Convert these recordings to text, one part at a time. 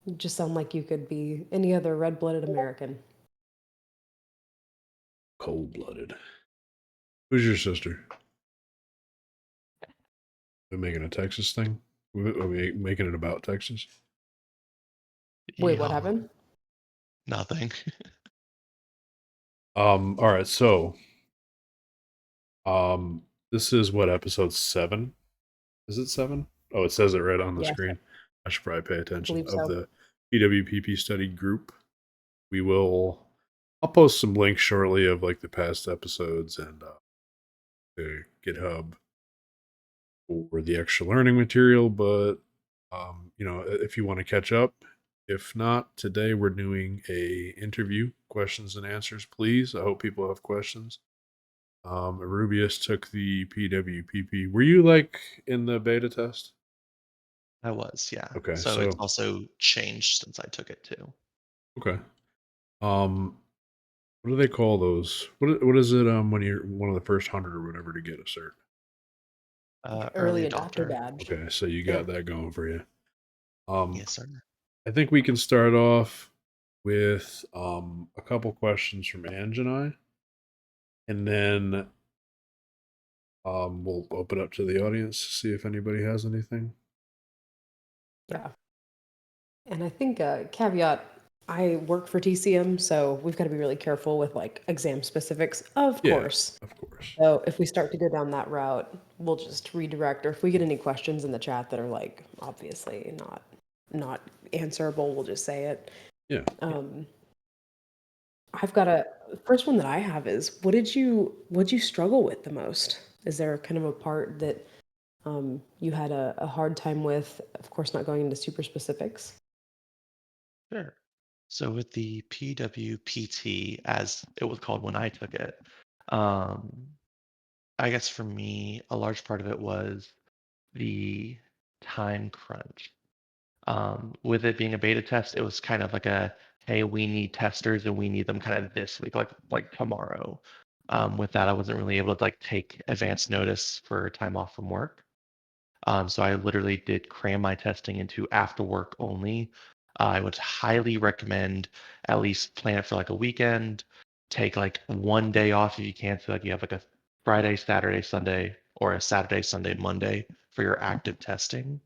You just sound like you could be any other red-blooded American. Cold-blooded. Who's your sister? We making a Texas thing? Are we making it about Texas? Wait, what Yeehaw. happened? Nothing. All right, so um this is what, episode 7? Is it 7? Oh, it says it right on the Yes, screen. I should probably pay I attention. believe Of so. the PWPP study group. We will I'll post some links shortly of like the past episodes and the GitHub for the extra learning material, but if you want to catch up, if not, today we're doing a interview, questions and answers, please. I hope people have questions. Erubius took the PWPP. Were you like in the beta test? I was, yeah. Okay, So it's so also changed since I took it too. okay. Um, what do they call those? What is it? When you're one of the first 100 or whatever to get a cert. Early Early adopter adopter. badge. Okay, so you Yeah. got that going for you. Um, Yes, sir. I think we can start off with a couple questions from Ange and I, and then we'll open up to the audience to see if anybody has anything. Yeah. And I think caveat, I work for TCM, so we've got to be really careful with like exam specifics, of Yeah, course. of course. So if we start to go down that route, we'll just redirect, or if we get any questions in the chat that are like obviously not answerable, we'll just say it. Yeah. Um, I've got a first one that I have is what did you struggle with the most? Is there kind of a part that you had a hard time with? Of course, not going into super specifics. Sure. So with the PWPT, as it was called when I took it, um, I guess for me, a large part of it was the time crunch. With it being a beta test, it was kind of like a, hey, we need testers and we need them kind of this week, like tomorrow. With that, I wasn't really able to like take advance notice for time off from work. So I literally did cram my testing into after work only. I would highly recommend at least plan it for like a weekend. Take like one day off if you can. So like you have like a Friday, Saturday, Sunday, or a Saturday, Sunday, Monday for your active testing.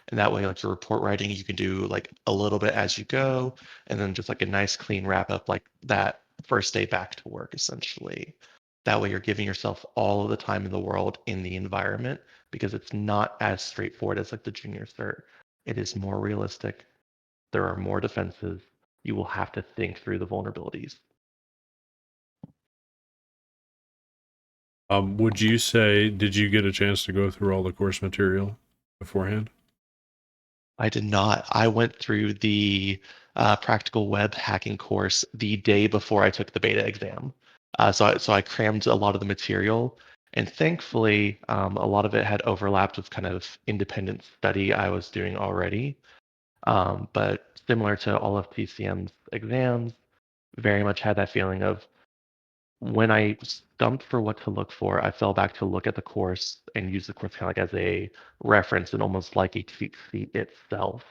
And that way, like your report writing, you can do like a little bit as you go, and then just like a nice clean wrap up like that first day back to work, essentially. That way, you're giving yourself all of the time in the world in the environment because it's not as straightforward as like the junior cert. It is more realistic. There are more defenses. You will have to think through the vulnerabilities. Would you say, did you get a chance to go through all the course material beforehand? I did not. I went through the practical web hacking course the day before I took the beta exam. So I crammed a lot of the material, and thankfully, a lot of it had overlapped with kind of independent study I was doing already. But similar to all of TCM's exams, very much had that feeling of when I stumped for what to look for, I fell back to look at the course and use the course kind of like as a reference and almost like a cheat sheet itself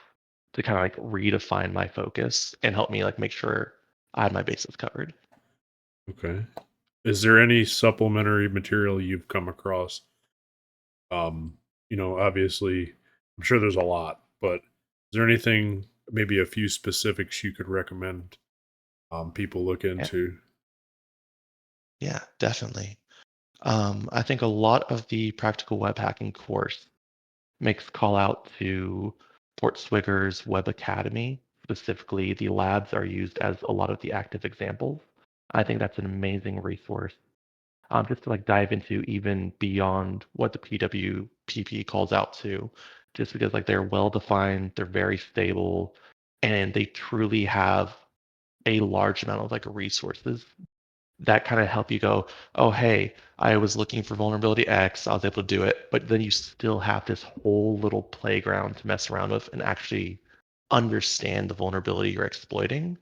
to kind of like redefine my focus and help me like make sure I had my bases covered. Okay. Is there any supplementary material you've come across? Obviously, I'm sure there's a lot, but is there anything, maybe a few specifics you could recommend people look Yeah, into? yeah, definitely. I think a lot of the practical web hacking course makes call out to Fort Swigger's Web Academy. Specifically, the labs are used as a lot of the active examples. I think that's an amazing resource just to like dive into even beyond what the PWPP calls out to, just because like they're well defined, they're very stable, and they truly have a large amount of like resources that kind of help you go, oh, hey, I was looking for vulnerability X, I was able to do it, but then you still have this whole little playground to mess around with and actually understand the vulnerability you're exploiting.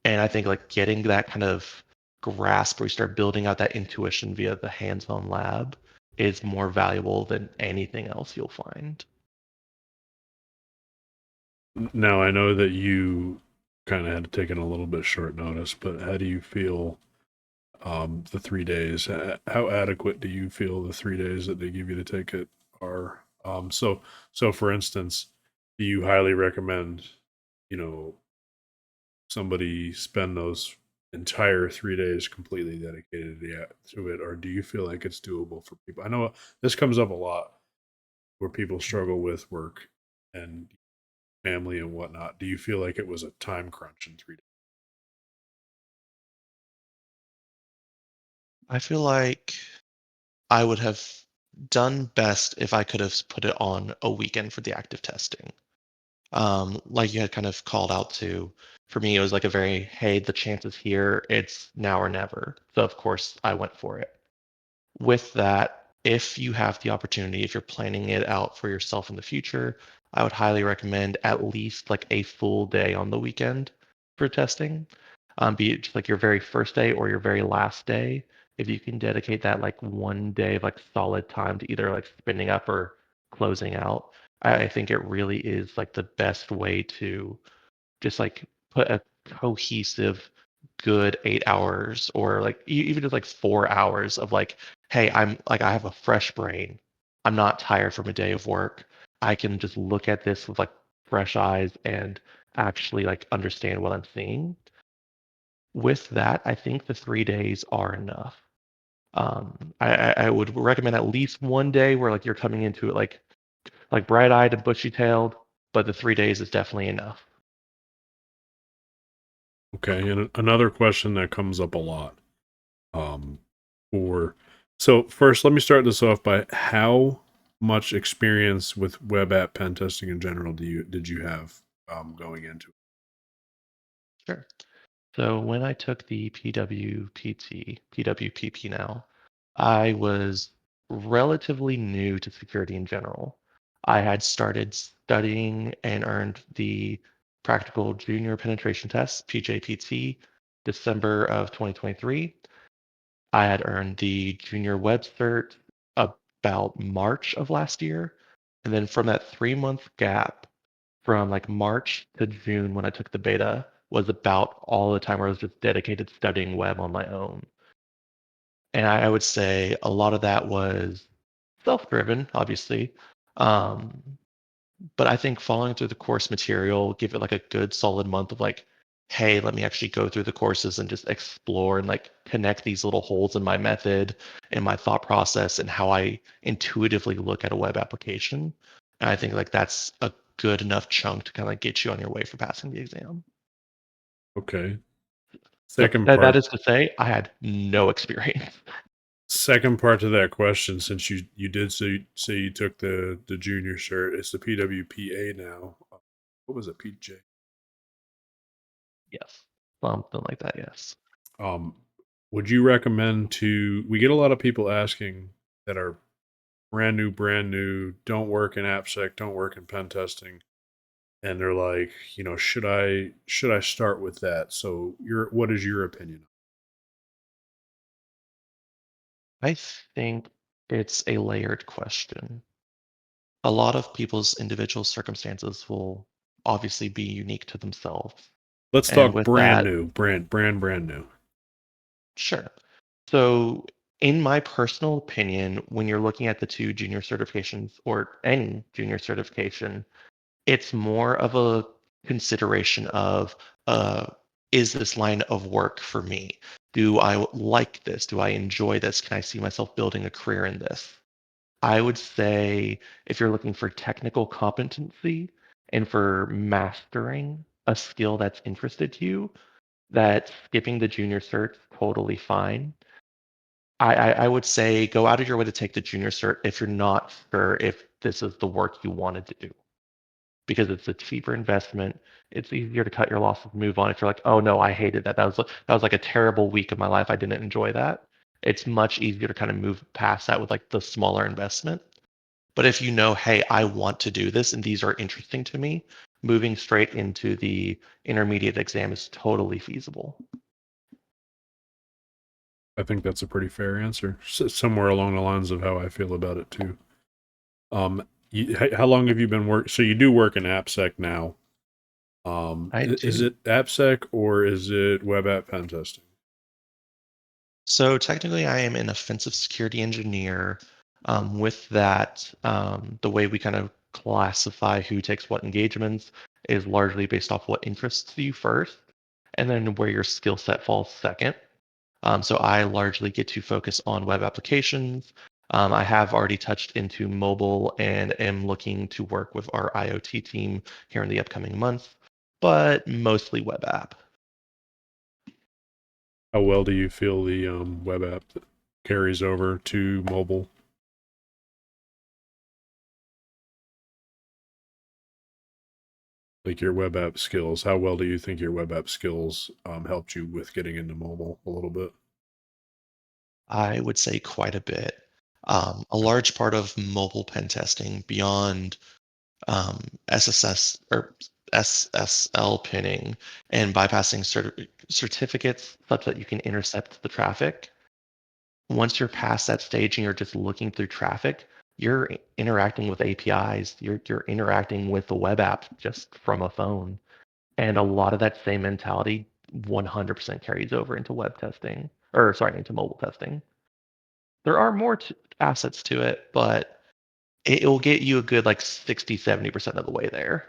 And I think like getting that kind of grasp where you start building out that intuition via the hands-on lab is more valuable than anything else you'll find. Now I know that you kind of had taken a little bit short notice, but how do you feel the 3 days? How adequate do you feel the 3 days that they give you to take it are? So for instance, do you highly recommend, you know, somebody spend those entire 3 days completely dedicated to it, or do you feel like it's doable for people? I know this comes up a lot where people struggle with work and family and whatnot. Do you feel like it was a time crunch in 3 days? I feel like I would have done best if I could have put it on a weekend for the active testing. Like you had kind of called out to, for me, it was like a very, hey, the chance is here, it's now or never. So of course I went for it. With that, if you have the opportunity, if you're planning it out for yourself in the future, I would highly recommend at least like a full day on the weekend for testing. Be it just like your very first day or your very last day. If you can dedicate that like one day of like solid time to either like spinning up or closing out, I think it really is like the best way to just like put a cohesive good 8 hours or like even just like 4 hours of like, hey, I'm like I have a fresh brain, I'm not tired from a day of work, I can just look at this with like fresh eyes and actually like understand what I'm seeing. With that, I think the 3 days are enough. I would recommend at least one day where like you're coming into it like bright-eyed and bushy-tailed, but the 3 days is definitely enough. Okay, and another question that comes up a lot. Um, for so first, let me start this off by how much experience with web app pen testing in general did you have going into it? Sure. So when I took the PWPP now, I was relatively new to security in general. I had started studying and earned the practical junior penetration test, PJPT, December of 2023. I had earned the junior web cert about March of last year. And then from that 3 month gap, from like March to June when I took the beta was about all the time where I was just dedicated studying web on my own. And I would say a lot of that was self-driven, obviously. Um, but I think following through the course material, give it like a good solid month of like, hey, let me actually go through the courses and just explore and like connect these little holes in my method and my thought process and how I intuitively look at a web application. And I think like that's a good enough chunk to kind of like get you on your way for passing the exam. Okay. So Second that part is to say, I had no experience. second part to that question, since you did say you took the junior cert, it's the PWPA now. What was it, PJ? Yes, something like that. Yes. Um, would you recommend to? We get a lot of people asking that are brand new, don't work in AppSec, don't work in pen testing, and they're like, should I start with that? So, what is your opinion? I think it's a layered question. A lot of people's individual circumstances will obviously be unique to themselves. Let's And talk with brand that, new, brand new. sure. So, in my personal opinion, when you're looking at the two junior certifications or any junior certification, it's more of a consideration of uh, is this line of work for me? Do I like this? Do I enjoy this? Can I see myself building a career in this? I would say if you're looking for technical competency and for mastering a skill that's interested to you, that skipping the junior cert totally fine. I would say go out of your way to take the junior cert if you're not sure if this is the work you wanted to do because it's a cheaper investment. It's easier to cut your losses and move on. If you're like, oh no, I hated that. That was like a terrible week of my life. I didn't enjoy that. It's much easier to kind of move past that with like the smaller investment. But if you know, hey, I want to do this and these are interesting to me, moving straight into the intermediate exam is totally feasible. I think that's a pretty fair answer. Somewhere along the lines of how I feel about it too. How long have you been work? So you do work in AppSec now. I Is do. it AppSec or is it web app pen testing? So technically, I am an offensive security engineer. With that, the way we kind of classify who takes what engagements is largely based off what interests you first, and then where your skill set falls second. So I largely get to focus on web applications. I have already touched into mobile and am looking to work with our IoT team here in the upcoming months, but mostly web app. How well do you feel the web app carries over to mobile? Like your web app skills, how well do you think your web app skills helped you with getting into mobile a little bit? I would say quite a bit. A large part of mobile pen testing beyond SSS or SSL pinning and bypassing certificates such that you can intercept the traffic. Once you're past that stage and you're just looking through traffic, you're interacting with APIs. You're interacting with the web app just from a phone. And a lot of that same mentality 100% carries over into web testing, or sorry, into mobile testing. There are more assets to it, but it will get you a good like 60-70% of the way there.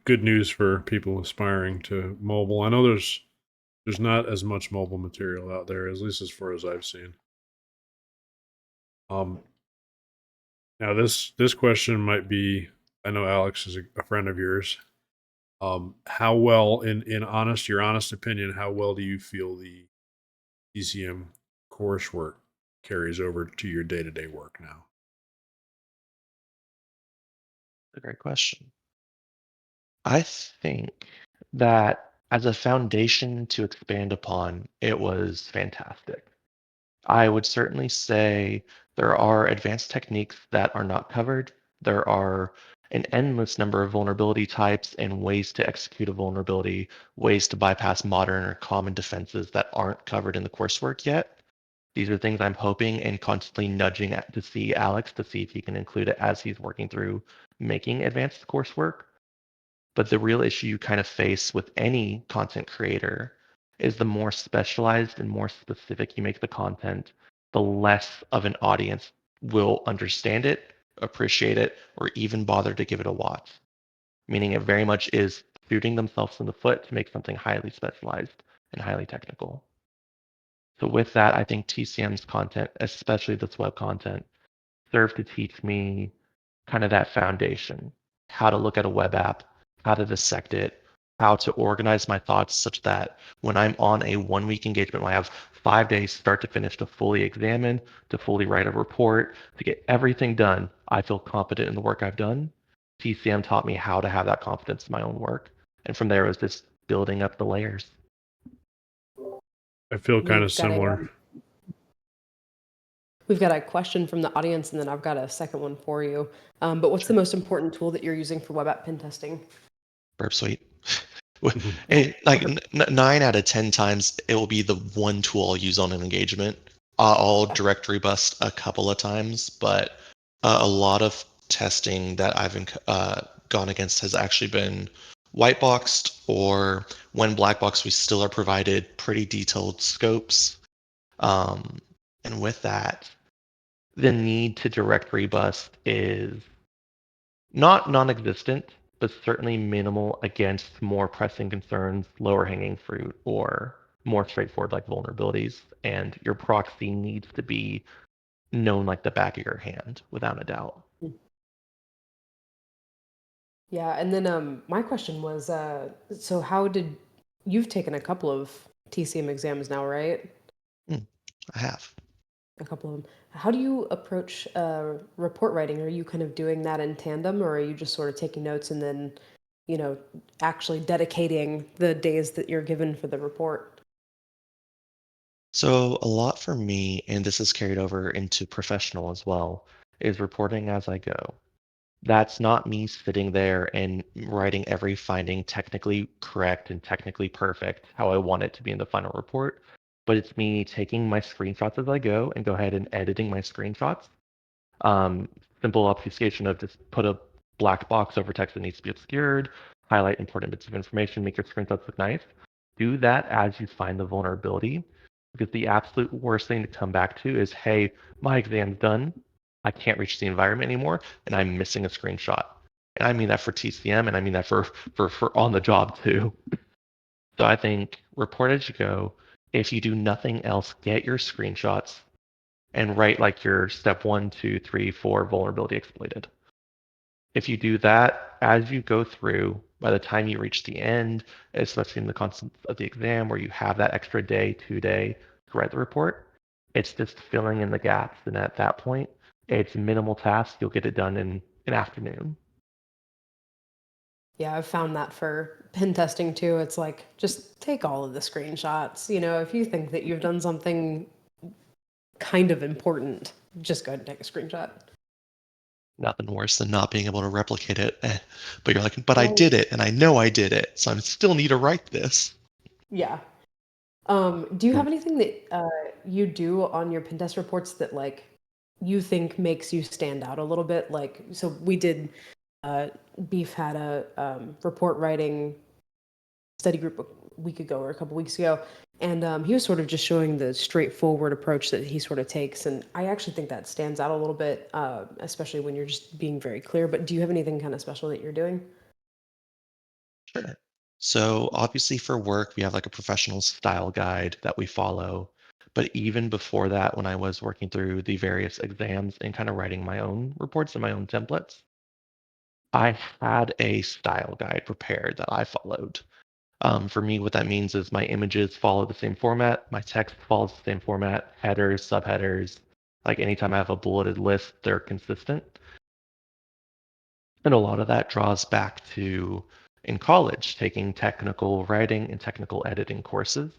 Good news for people aspiring to mobile. I know there's not as much mobile material out there, at least as far as I've seen. Um, Now this question might be. I know Alex is a friend of yours. How well, in your honest opinion, how well do you feel the DCM coursework carries over to your day to day work now? A great question. I think that as a foundation to expand upon, it was fantastic. I would certainly say there are advanced techniques that are not covered. There are an endless number of vulnerability types and ways to execute a vulnerability, ways to bypass modern or common defenses that aren't covered in the coursework yet. These are things I'm hoping and constantly nudging to see Alex to see if he can include it as he's working through making advanced coursework. But the real issue you kind of face with any content creator is the more specialized and more specific you make the content, the less of an audience will understand it, appreciate it, or even bother to give it a watch. Meaning it very much is shooting themselves in the foot to make something highly specialized and highly technical. So with that, I think TCM's content, especially this web content, served to teach me kind of that foundation, how to look at a web app, how to dissect it, how to organize my thoughts such that when I'm on a 1 week engagement, when I have 5 days start to finish to fully examine, to fully write a report, to get everything done, I feel confident in the work I've done. TCM taught me how to have that confidence in my own work. And from there, it was just building up the layers. I feel kind of We've got a similar. we've got a question from the audience, and then I've got a second one for you. But what's the Sure. most important tool that you're using for web app pen testing? Burp Suite. Yeah. Like Okay. 9 out of 10 times, it will be the one tool I'll use on an engagement. I'll Yeah. directory bust a couple of times, but a lot of testing that I've gone against has actually been white boxed, or when black box, we still are provided pretty detailed scopes. Um, and with that, the need to directory bust is not non-existent, but certainly minimal against more pressing concerns, lower hanging fruit, or more straightforward like vulnerabilities. And your proxy needs to be known like the back of your hand, without a doubt. Yeah, and then my question was, so how did you've taken a couple of TCM exams now, right? Hmm, I have. A couple of them. How do you approach report writing? Are you kind of doing that in tandem, or are you just sort of taking notes and then, you know, actually dedicating the days that you're given for the report? So a lot for me, and this is carried over into professional as well, is reporting as I go. That's not me sitting there and writing every finding technically correct and technically perfect how I want it to be in the final report, but it's me taking my screenshots as I go and go ahead and editing my screenshots. Um, Simple obfuscation of just put a black box over text that needs to be obscured, highlight important bits of information, make your screenshots look nice. Do that as you find the vulnerability, because the absolute worst thing to come back to is, hey, my exam's done. I can't reach the environment anymore, and I'm missing a screenshot. And I mean that for TCM, and I mean that for on the job too. So I think report as you go. If you do nothing else, get your screenshots and write like your step 1, 2, 3, 4 vulnerability exploited. If you do that as you go through, by the time you reach the end, especially in the concept of the exam where you have that extra day, 2 day to write the report, it's just filling in the gaps. And at that point, it's minimal task. You'll get it done in an afternoon. Yeah, I've found that for pen testing too. It's like just take all of the screenshots. You know, if you think that you've done something kind of important, just go ahead and take a screenshot. Nothing worse than not being able to replicate it. But you're like, but I Well, did it, and I know I did it, so I still need to write this. yeah. Do you have anything that you do on your pen test reports that like you think makes you stand out a little bit? Like, so we did. Beef had a report writing study group a week ago or a couple weeks ago, and he was sort of just showing the straightforward approach that he sort of takes, and I actually think that stands out a little bit, especially when you're just being very clear. But do you have anything kind of special that you're doing? Sure. So obviously for work, we have like a professional style guide that we follow. But even before that, when I was working through the various exams and kind of writing my own reports and my own templates, I had a style guide prepared that I followed. For me, what that means is my images follow the same format, my text follows the same format, headers, subheaders. Like anytime I have a bulleted list, they're consistent. And a lot of that draws back to in college, taking technical writing and technical editing courses.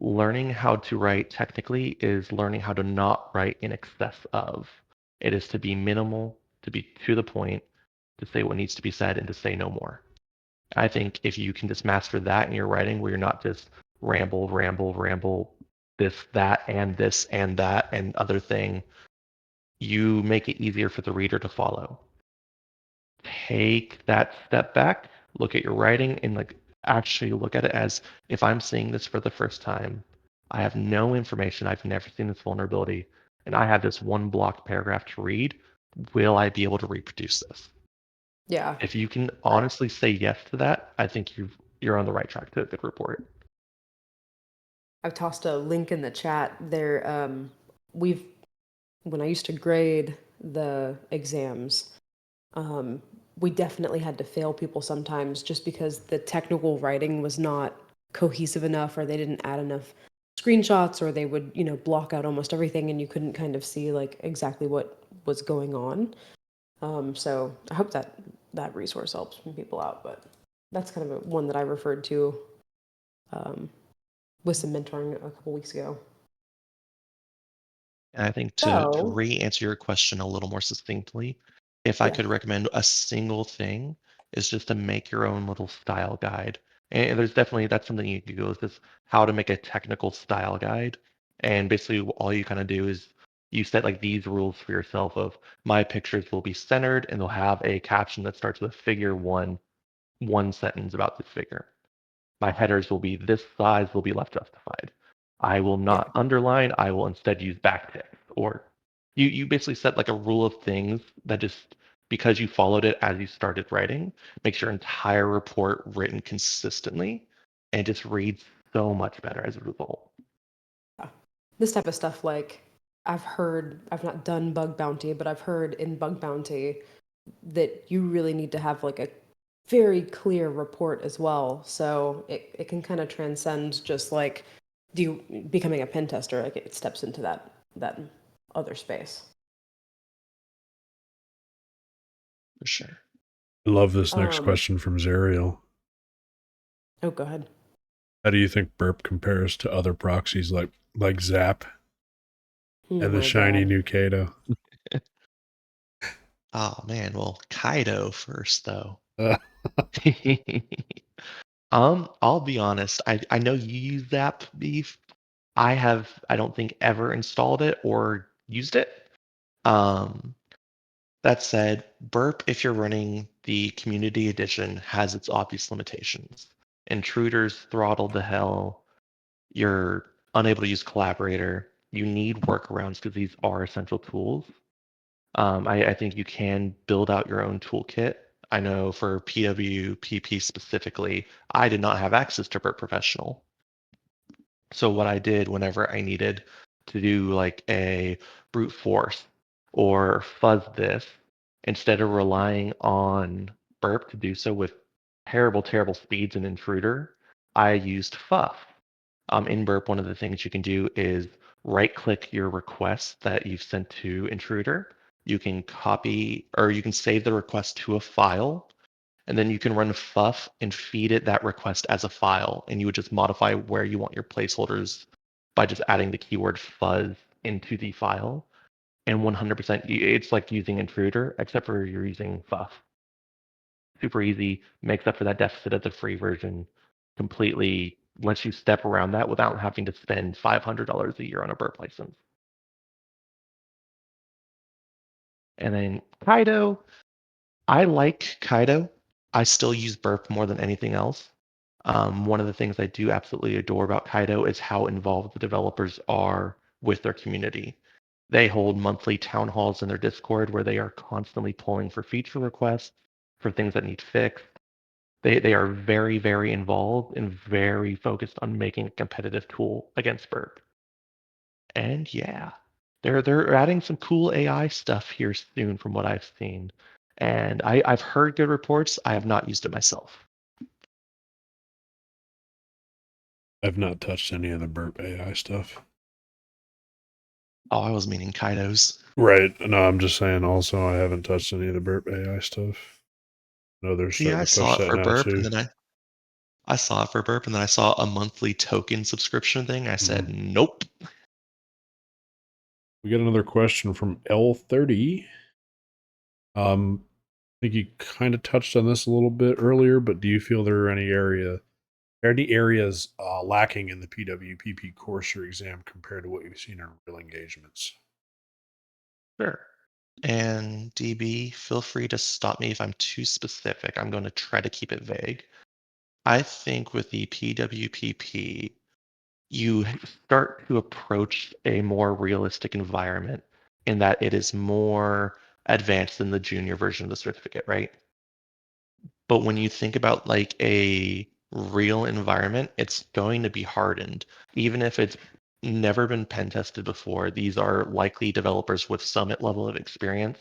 Learning how to write technically is learning how to not write in excess of. It is to be minimal, to be to the point, to say what needs to be said, and to say no more. I think if you can just master that in your writing, where you're not just ramble, ramble, ramble, this, and that, and other thing, you make it easier for the reader to follow. Take that step back, look at your writing, and like actually look at it as if I'm seeing this for the first time, I have no information, I've never seen this vulnerability, and I have this one block paragraph to read. Will I be able to reproduce this? Yeah, If you can I, honestly say yes to that, I think you're on the right track to a good report. I've tossed a link in the chat there. We've when I used to grade the exams, um, we definitely had to fail people sometimes just because the technical writing was not cohesive enough, or they didn't add enough screenshots, or they would, you know, block out almost everything and you couldn't kind of see like exactly what was going on. So I hope that that resource helps people out, but that's kind of one that I referred to um, with some mentoring a couple weeks ago. And I think to So re-answer your question a little more succinctly, if I yeah, could recommend a single thing, is just to make your own little style guide. And there's definitely that's something you could go with this how to make a technical style guide. And basically all you kind of do is you set like these rules for yourself of my pictures will be centered and they'll have a caption that starts with figure one sentence about this figure. My headers will be this size will be left justified. I will yeah, not underline. I will instead use backtick. Or you basically set like a rule of things that just because you followed it as you started writing makes your entire report written consistently and it just reads so much better as a result. yeah. This type of stuff, like I've heard, I've not done bug bounty, but I've heard in bug bounty that you really need to have like a very clear report as well. So it can kind of transcend just like do you becoming a pen tester, like it steps into that other space. For sure. I love this next Um, question from Zerial. oh, go ahead. How do you think Burp compares to other proxies like Zap Oh and the my shiny God. new Kato? Oh man, well, Kaido first though. Uh, I'll be honest. I know you use Zap Beef. I don't think ever installed it or used it. Um, That said, Burp, if you're running the community edition, has its obvious limitations. Intruders throttled to hell. You're unable to use Collaborator. You need workarounds because these are essential tools. I think you can build out your own toolkit. I know for PWPP specifically, I did not have access to Burp Professional. So what I did whenever I needed to do like a brute force or fuzz this, instead of relying on Burp to do so with terrible, terrible speeds and intruder, I used Fuff. In Burp, one of the things you can do is right-click your request that you've sent to intruder. You can copy or you can save the request to a file, and then you can run fuff and feed it that request as a file, and you would just modify where you want your placeholders by just adding the keyword fuzz into the file. And 100%, it's like using intruder, except for you're using fuff. Super easy, makes up for that deficit of the free version completely, lets you step around that without having to spend $500 a year on a burp license. And then Kaido, I like Kaido. I still use Burp more than anything else. One of the things I do absolutely adore about Kaido is how involved the developers are with their community. They hold monthly town halls in their Discord where they are constantly pulling for feature requests, for things that need fixed. They are very, very involved and very focused on making a competitive tool against Burp. And yeah, they're adding some cool AI stuff here soon from what I've seen. And I've heard good reports. I have not used it myself. I've not touched any of the Burp AI stuff. Oh, I was meaning Kaidos. Right. No, I'm just saying also I haven't touched any of the Burp AI stuff. No, they're See, starting I to saw push it that for now Burp, too. and then I saw it for Burp, and then I saw a monthly token subscription thing. I said, nope. We got another question from L30. I think you kind of touched on this a little bit earlier, but do you feel there are any areas lacking in the PWPP course or exam compared to what you've seen in real engagements? Sure. And DB, feel free to stop me if I'm too specific. I'm going to try to keep it vague. I think with the PWPP, you start to approach a more realistic environment in that it is more advanced than the junior version of the certificate, right? But when you think about like a real environment, it's going to be hardened. Even if it's never been pen tested before, these are likely developers with some level of experience,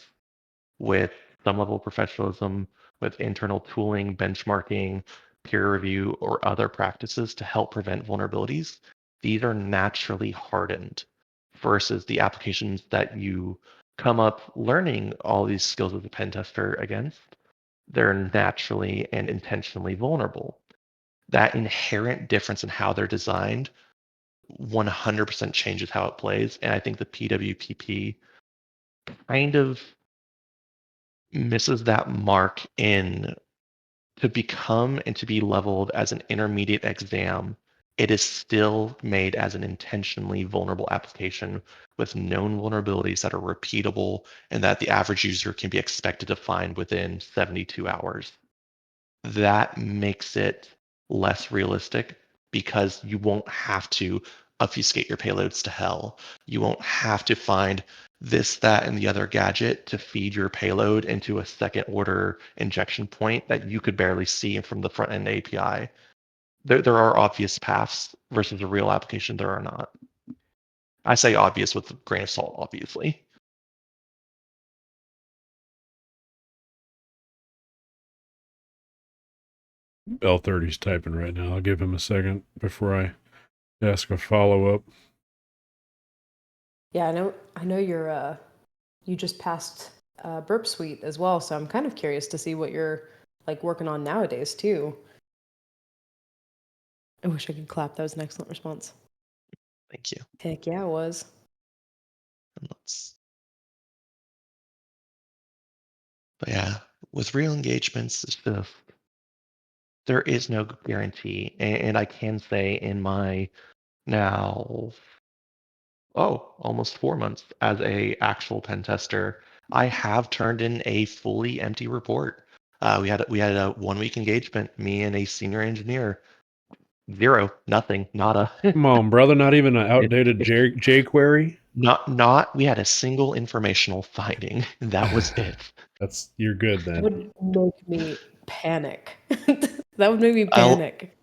with some level of professionalism, with internal tooling, benchmarking, peer review, or other practices to help prevent vulnerabilities. These are naturally hardened versus the applications that you come up learning all these skills as a pen tester against. They're naturally and intentionally vulnerable. That inherent difference in how they're designed 100% changes how it plays. And I think the PWPP kind of misses that mark in to become and to be leveled as an intermediate exam. It is still made as an intentionally vulnerable application with known vulnerabilities that are repeatable and that the average user can be expected to find within 72 hours. That makes it less realistic because you won't have to obfuscate your payloads to hell. You won't have to find this, that, and the other gadget to feed your payload into a second order injection point that you could barely see from the front end API. There are obvious paths versus a real application, there are not. I say obvious with a grain of salt, obviously. L30's typing right now. I'll give him a second before I ask a follow up. Yeah, I know you just passed Burp Suite as well, so I'm kind of curious to see what you're like working on nowadays too. I wish I could clap. That was an excellent response. Thank you. Heck yeah, it was. And but yeah, with real engagements, it's just there is no guarantee. And I can say in my now, almost 4 months as a actual pen tester, I have turned in a fully empty report. We had a 1 week engagement, me and a senior engineer. Zero, nothing, nada. Come on, brother. Not even an It, outdated it, jQuery. not. We had a single informational finding. That was it. You're good That then. would make me panic. That would make me I'll, panic.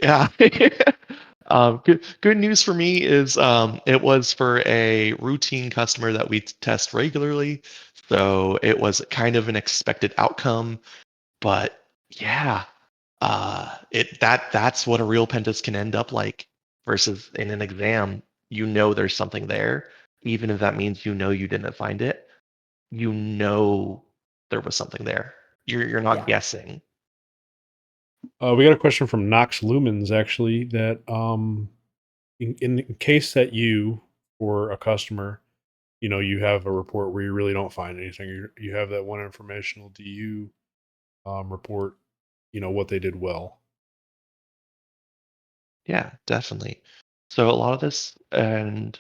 yeah. Good news for me is it was for a routine customer that we test regularly, so it was kind of an expected outcome. But yeah, that's what a real pen test can end up like. Versus in an exam, there's something there, even if that means you didn't find it. You know there was something there. You're not Yeah. guessing. We got a question from Nox Lumens actually that in case that you or a customer, you have a report where you really don't find anything, you have that one informational. Do you report, what they did well? Yeah, definitely. So a lot of this, and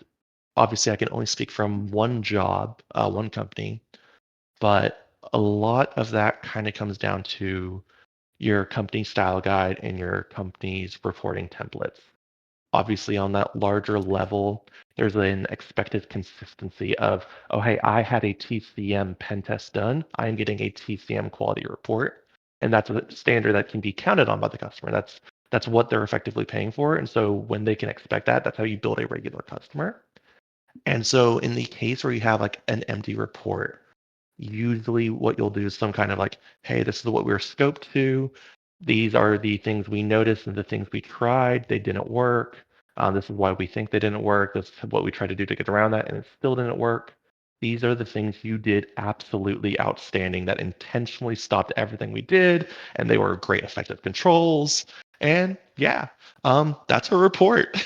obviously I can only speak from one job, one company, but a lot of that kind of comes down to your company style guide and your company's reporting templates. Obviously, on that larger level, there's an expected consistency of, oh, hey, I had a TCM pen test done. I'm getting a TCM quality report. And that's a standard that can be counted on by the customer. That's what they're effectively paying for. And so when they can expect that, that's how you build a regular customer. And so in the case where you have like an empty report, usually what you'll do is some kind of like, hey, this is what we were scoped to. These are the things we noticed and the things we tried. They didn't work. This is why we think they didn't work. This is what we tried to do to get around that, and it still didn't work. These are the things you did absolutely outstanding that intentionally stopped everything we did, and they were great effective controls. And yeah, that's a report.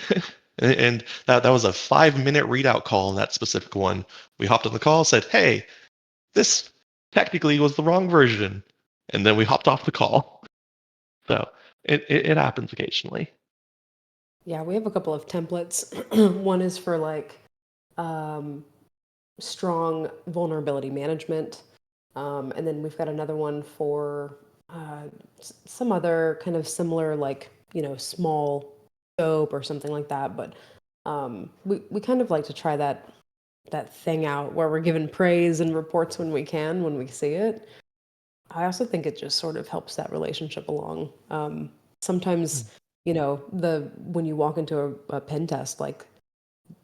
And that was a 5-minute readout call in that specific one. We hopped on the call, said, hey, this technically was the wrong version. And then we hopped off the call. So it happens occasionally. Yeah, we have a couple of templates. One is for like um, strong vulnerability management. And then we've got another one for some other kind of similar, like, small scope or something like that. But we kind of like to try that thing out where we're given praise and reports when we can, when we see it. I also think it just sort of helps that relationship along. Sometimes, when you walk into a pen test, like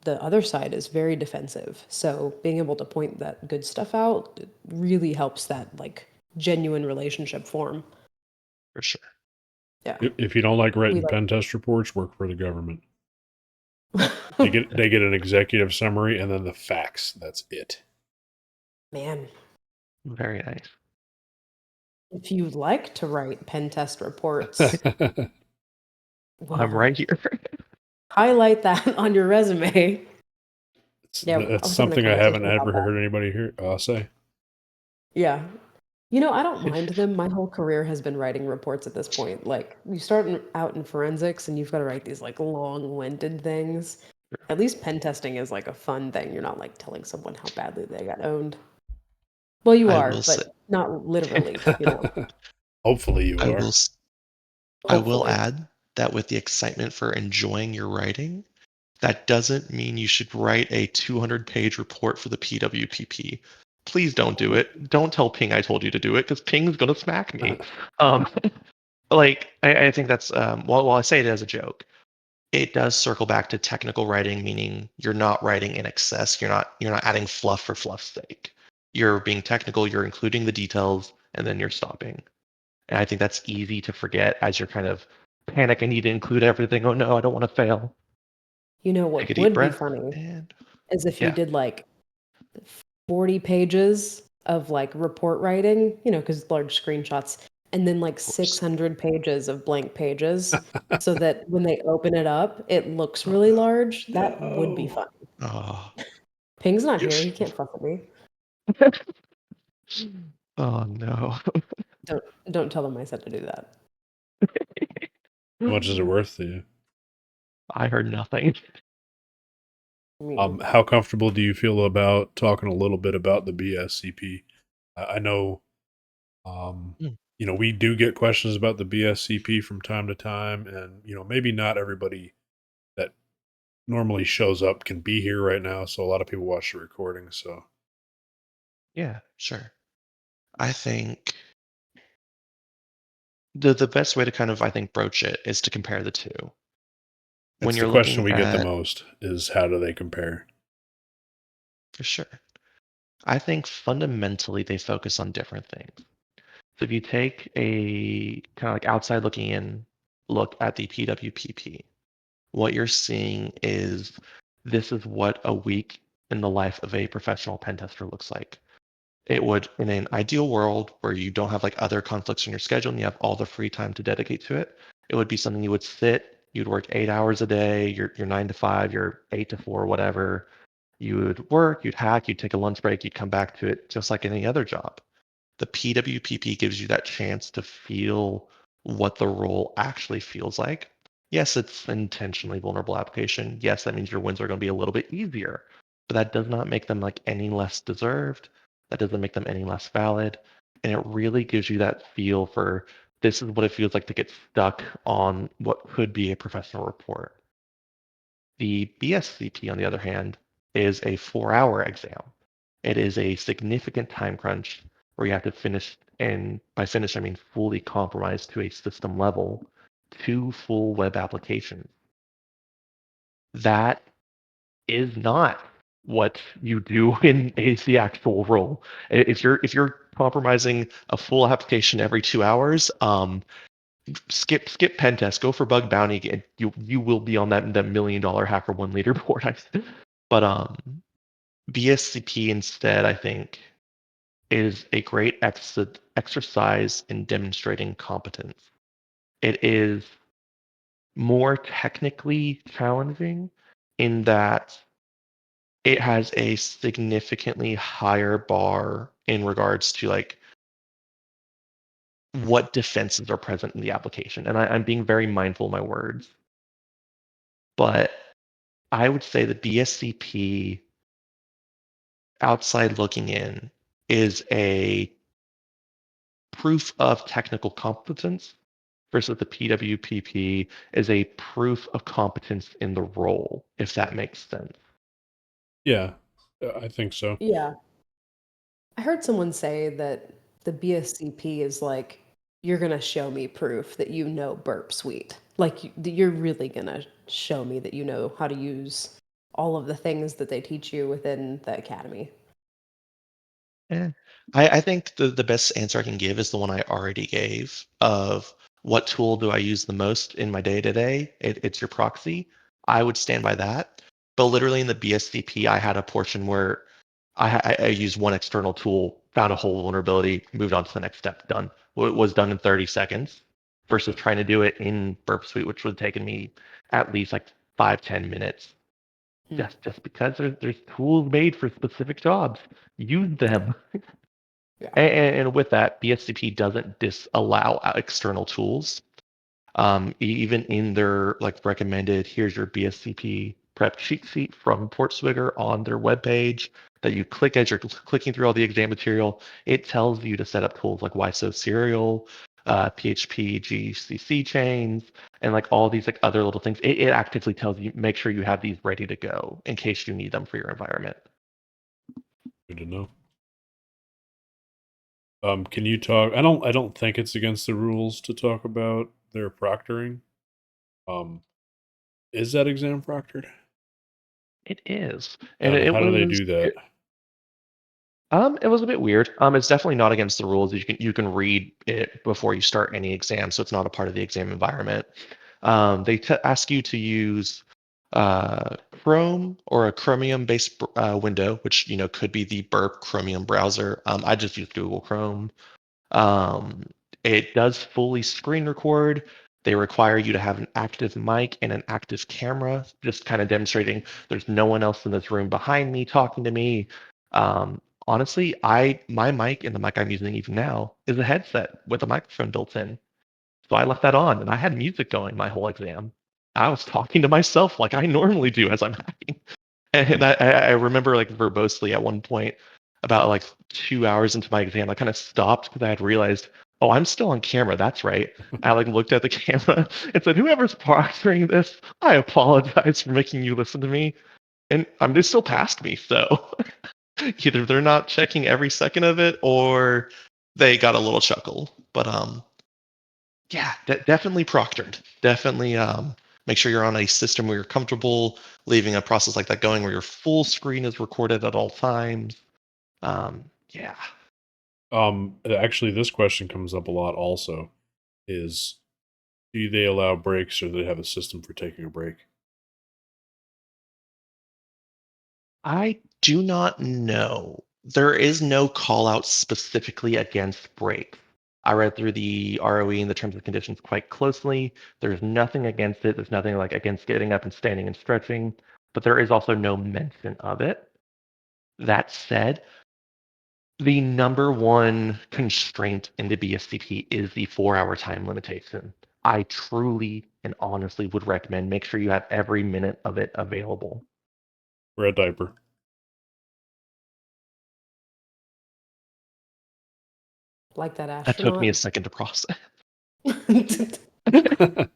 the other side is very defensive. So being able to point that good stuff out really helps that like genuine relationship form. For sure. Yeah. If you don't like We writing like pen test reports, work for the government. They get an executive summary and then the facts. That's it. Man, Very nice. if you like to write pen test reports, I'm well, right here. highlight that on your resume. Yeah, I That's was having a something I haven't conversation about ever that. heard anybody say. Yeah. I don't mind them. My whole career has been writing reports at this point. Like, you start out in forensics and you've got to write these like long-winded things. At least pen testing is like a fun thing. You're not like telling someone how badly they got owned. Well, you I are, will say, but not literally, Hopefully you I are. will, I will hopefully. add that with the excitement for enjoying your writing, that doesn't mean you should write a 200-page report for the PWPP. Please don't do it. Don't tell Ping I told you to do it because Ping's gonna smack me. Um, I think that's while I say it as a joke, it does circle back to technical writing, meaning you're not writing in excess. You're not adding fluff for fluff's sake. You're being technical. You're including the details, and then you're stopping. And I think that's easy to forget as you're kind of panic. I need to include everything. Oh no, I don't want to fail. Take a What deep would be breath, funny and is if you yeah, did like 40 pages of like report writing, because large screenshots, and then like of course. 600 pages of blank pages so that when they open it up, it looks really large. That would be No. fun. Oh, Ping's not You here. sh- He can't fuck with me. oh no. Don't don't tell him I said to do that. How much is it worth to you? I heard nothing. I mean, How comfortable do you feel about talking a little bit about the BSCP? I know, Mm, we do get questions about the BSCP from time to time, and maybe not everybody that normally shows up can be here right now, so a lot of people watch the recording. So yeah, sure. I think the best way to kind of I think broach it is to compare the two. When it's the you're question looking we get the at most is how do they compare? for sure. I think fundamentally they focus on different things. So if you take a kind of like outside looking in look at the PWPP, what you're seeing is this is what a week in the life of a professional pen tester looks like. It would, in an ideal world where you don't have like other conflicts in your schedule and you have all the free time to dedicate to it, it would be something you would sit, you'd work 8 hours a day, your 9 to 5, your 8 to 4, whatever. You would work, you'd hack, you'd take a lunch break, you'd come back to it just like any other job. The PWPP gives you that chance to feel what the role actually feels like. Yes, it's an intentionally vulnerable application. Yes, that means your wins are going to be a little bit easier, but that does not make them like any less deserved. That doesn't make them any less valid. And it really gives you that feel for this is what it feels like to get stuck on what could be a professional report. The BSCP, on the other hand, is a 4-hour exam. It is a significant time crunch where you have to finish, and by finish, I mean fully compromise to a system level, 2 full web applications. That is not what you do in the actual role. If you're compromising a full application every 2 hours, skip pen test, go for bug bounty, and you will be on that $1 million HackerOne leaderboard. But BSCP instead, I think, is a great exercise in demonstrating competence. It is more technically challenging in that it has a significantly higher bar in regards to like what defenses are present in the application. And I'm being very mindful of my words, but I would say the BSCP outside looking in is a proof of technical competence versus the PWPP is a proof of competence in the role, if that makes sense. Yeah, I think so. yeah. I heard someone say that the BSCP is like, you're gonna show me proof that you know Burp Suite. Like you're really gonna show me that you know how to use all of the things that they teach you within the academy. Eh. I think the best answer I can give is the one I already gave of what tool do I use the most in my day to day? It's your proxy. I would stand by that. But literally in the BSCP, I had a portion where I used one external tool, found a whole vulnerability, moved on to the next step, done. It was done in 30 seconds versus trying to do it in Burp Suite, which would have taken me at least like 5, 10 minutes. Hmm. Just because there's tools made for specific jobs. Use them. Yeah. And with that, BSCP doesn't disallow external tools. Even in their like recommended, here's your BSCP prep cheat sheet from Portswigger on their webpage that you click as you're clicking through all the exam material. It tells you to set up tools like YSO Serial, PHP GCC chains, and like all these like other little things. It actively tells you make sure you have these ready to go in case you need them for your environment. Good to know. Can you talk? I don't think it's against the rules to talk about their proctoring. Um, is that exam proctored? It is, and How do, it how do they was. do that? It was a bit weird. It's definitely not against the rules. You can read it before you start any exam, so it's not a part of the exam environment. They ask you to use Chrome or a Chromium-based window, which could be the Burp Chromium browser. I just use Google Chrome. Um, it does fully screen record. They require you to have an active mic and an active camera, just kind of demonstrating there's no one else in this room behind me talking to me. Honestly, my mic and the mic I'm using even now is a headset with a microphone built in. So I left that on and I had music going my whole exam. I was talking to myself like I normally do as I'm hacking. And I remember like verbosely at one point, about like 2 hours into my exam, I kind of stopped because I had realized, oh, I'm still on camera. That's right. I like looked at the camera and said, whoever's proctoring this, I apologize for making you listen to me. And they still passed me. So either they're not checking every second of it, or they got a little chuckle. But yeah, definitely proctored. Definitely make sure you're on a system where you're comfortable leaving a process like that going, where your full screen is recorded at all times. Yeah. Actually, this question comes up a lot also, is do they allow breaks or do they have a system for taking a break? I do not know. There is no call out specifically against break. I read through the ROE and the terms and conditions quite closely. There's nothing against it. There's nothing like against getting up and standing and stretching, but there is also no mention of it. That said, the number one constraint in the BSCP is the 4 hour time limitation. I truly and honestly would recommend make sure you have every minute of it available. Or a diaper? Like that That took me a astronaut. second to process. Yikes. I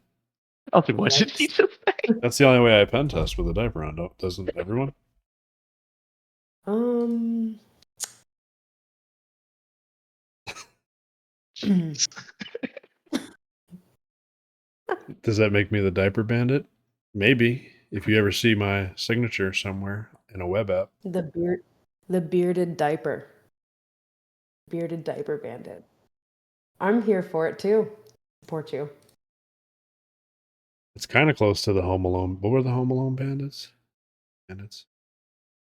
was like, what did he just say? That's the only way I pen test with a diaper on, doesn't everyone? Um, Does that make me the diaper bandit? Maybe. If you ever see my signature somewhere in a web app. the bearded diaper. Bearded diaper bandit. I'm here for it too. Support you. It's kind of close to the Home Alone. What were the Home Alone bandits? Bandits.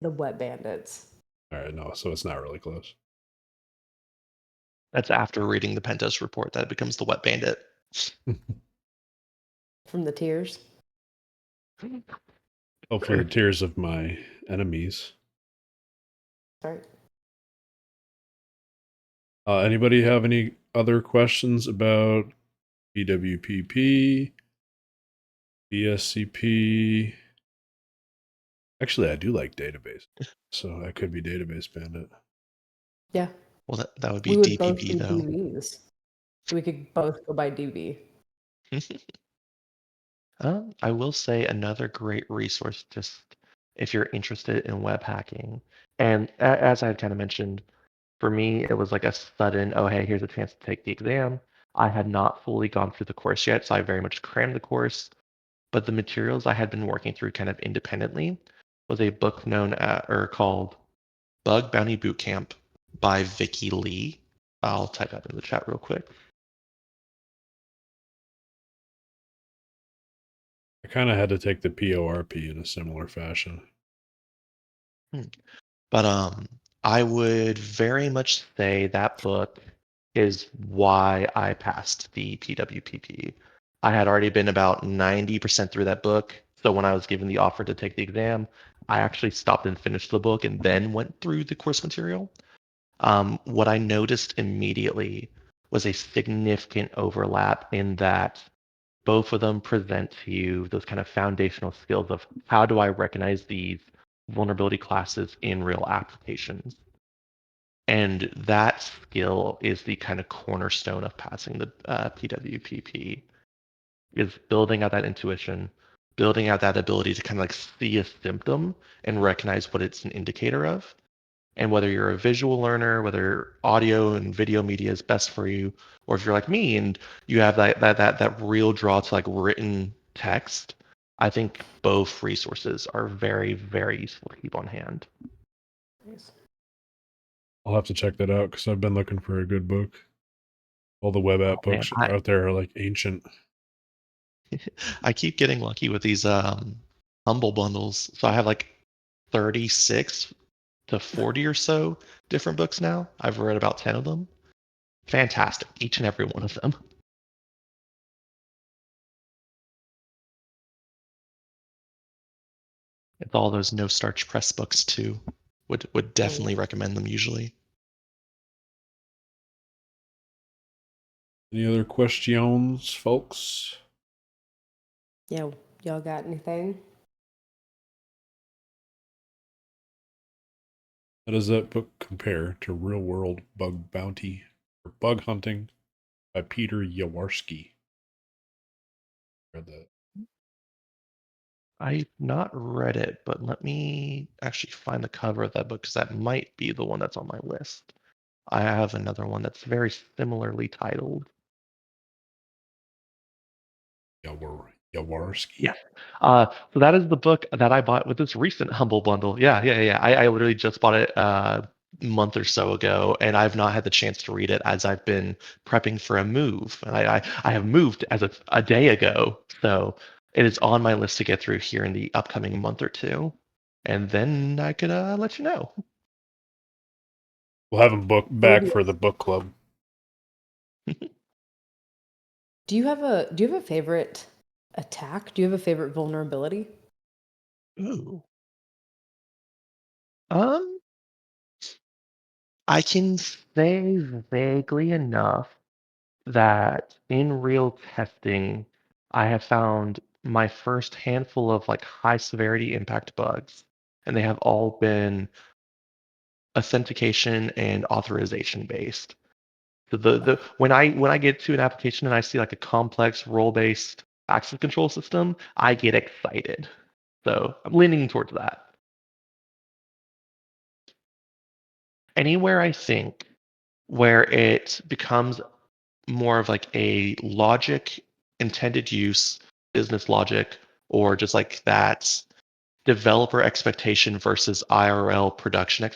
The wet bandits. All right, no, so it's not really close. That's after reading the Pentos report that it becomes the wet bandit. From the tears. Hopefully, the tears of my enemies. Sorry. Anybody have any other questions about PWPP, BSCP? Actually, I do like database, so I could be database bandit. Yeah. Well, that would be We would both DPP be though. DVs. We could both go by DV. I will say another great resource, just if you're interested in web hacking. And as I kind of mentioned, for me, it was like a sudden, oh, hey, here's a chance to take the exam. I had not fully gone through the course yet, so I very much crammed the course. But the materials I had been working through kind of independently was a book known or called Bug Bounty Bootcamp by Vicky Lee. I'll type that in the chat real quick. I kind of had to take the PORP in a similar fashion. But I would very much say that book is why I passed the PWPP. I had already been about 90% through that book. So when I was given the offer to take the exam, I actually stopped and finished the book and then went through the course material. What I noticed immediately was a significant overlap in that both of them present to you those kind of foundational skills of how do I recognize these vulnerability classes in real applications. And that skill is the kind of cornerstone of passing the PWPP, is building out that intuition, building out that ability to kind of like see a symptom and recognize what it's an indicator of. And whether you're a visual learner, whether audio and video media is best for you, or if you're like me and you have that real draw to like written text, I think both resources are very, very useful to keep on hand. Nice. I'll have to check that out because I've been looking for a good book. All the web app Oh man, books out there are like ancient. I keep getting lucky with these humble bundles. So I have like 36 to 40 or so different books now. I've read about 10 of them. Fantastic, each and every one of them. It's all those no starch press books too. Would definitely recommend them usually. Any other questions, folks? Yeah. Y'all got anything? How does that book compare to Real World Bug Bounty or Bug Hunting by Peter Yawarski? Read that. I've not read it, but let me actually find the cover of that book because that might be the one that's on my list. I have another one that's very similarly titled. Yawarski. Yes. So that is the book that I bought with this recent Humble Bundle. Yeah. I literally just bought it a month or so ago, and I've not had the chance to read it as I've been prepping for a move. And I have moved as a day ago, so it is on my list to get through here in the upcoming month or two, and then I could let you know. We'll have him back for the Erubius, book club. do you have a favorite attack? Do you have a favorite vulnerability? Ooh. Um, I can say vaguely enough that in real testing, I have found my first handful of like high severity impact bugs, and they have all been authentication and authorization based. So the when I get to an application and I see like a complex role based access control system, I get excited. So I'm leaning towards that. Anywhere I think where it becomes more of like a logic intended use, business logic, or just like that developer expectation versus IRL production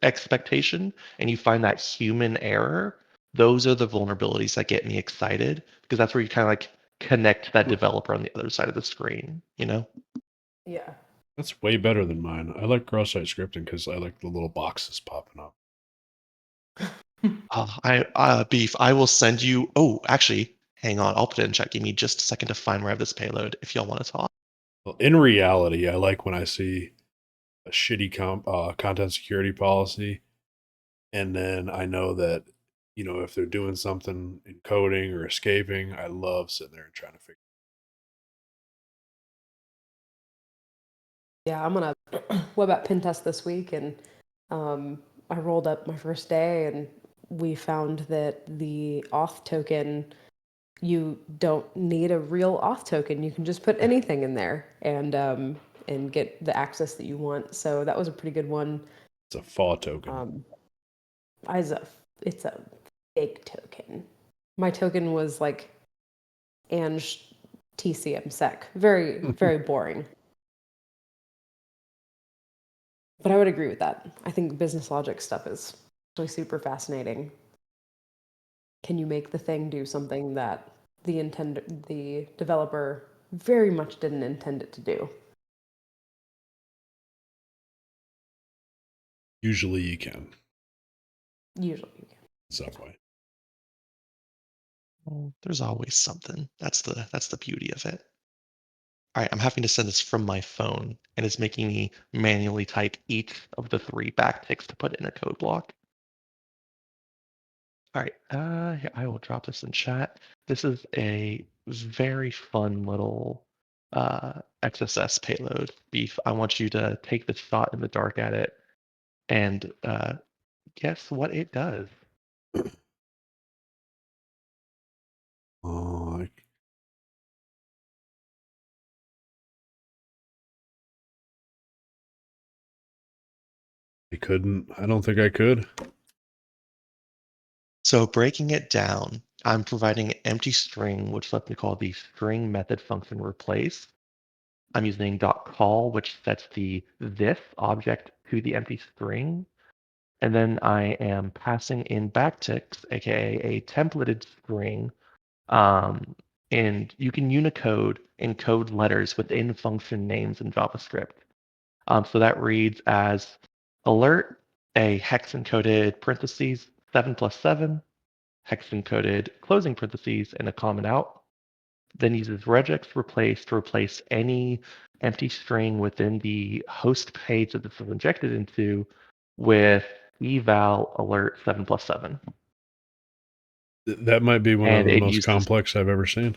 expectation, and you find that human error, those are the vulnerabilities that get me excited because that's where you kind of like connect that developer on the other side of the screen, you know? Yeah. That's way better than mine. I like cross-site scripting because I like the little boxes popping up. Beef, I will send you. Oh, actually, hang on. I'll put it in chat. Give me just a second to find where I have this payload if y'all want to talk. Well, in reality, I like when I see a shitty content security policy, and then I know that if they're doing something in coding or escaping, I love sitting there and trying to figure. Yeah, I'm gonna web app pen test this week, and I rolled up my first day, and we found that the auth token, you don't need a real auth token. You can just put anything in there and get the access that you want. So that was a pretty good one. It's a FAW token. As a, it's a fake token. My token was like Ange TCM sec. Very, very boring. But I would agree with that. I think business logic stuff is really super fascinating. Can you make the thing do something that the developer very much didn't intend it to do? Usually you can. Usually you can. Some way. Well, there's always something. That's the beauty of it. All right, I'm having to send this from my phone, and it's making me manually type each of the 3 backticks to put in a code block. All right, here, I will drop this in chat. This is a very fun little XSS payload. Beef, I want you to take the shot in the dark at it and guess what it does. Oh, I couldn't. I don't think I could. So breaking it down, I'm providing an empty string, which lets me call the string method function replace. I'm using .call, which sets the this object to the empty string. And then I am passing in backticks, aka a templated string. And you can Unicode encode letters within function names in JavaScript. So that reads as alert, a hex encoded parentheses 7+7, hex encoded closing parentheses, and a comment out. Then uses regex replace to replace any empty string within the host page that this is injected into with eval alert 7+7. That might be one of And the most complex I've ever seen.